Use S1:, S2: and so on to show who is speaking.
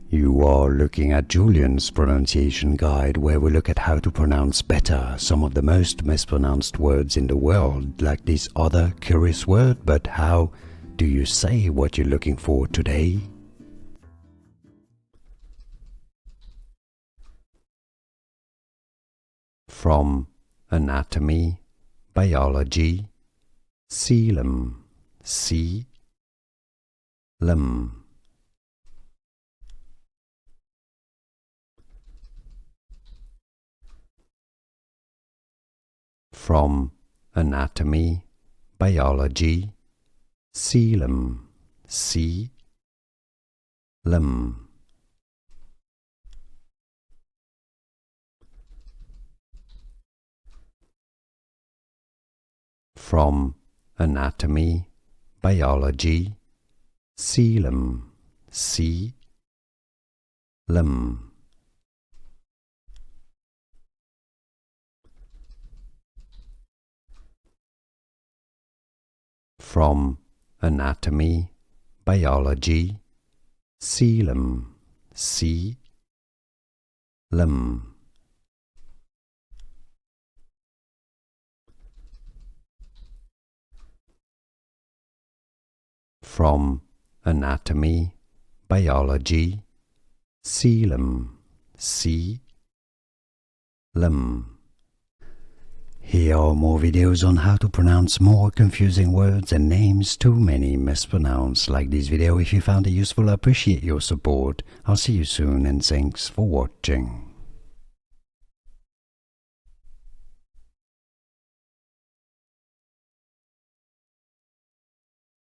S1: You are looking at Julian's pronunciation guide, where we look at how to pronounce better some of the most mispronounced words in the world, like this other curious word. But how do you say what you're looking for today? From anatomy, biology, coelom, coelom. From anatomy, biology, coelom, coelom. From anatomy, biology, coelom, coelom. From anatomy, biology, coelom, coelom. From anatomy, biology, coelom, coelom. Here are more videos on how to pronounce more confusing words and names too many mispronounced. Like this video if you found it useful. I appreciate your support. I'll see you soon and thanks for watching.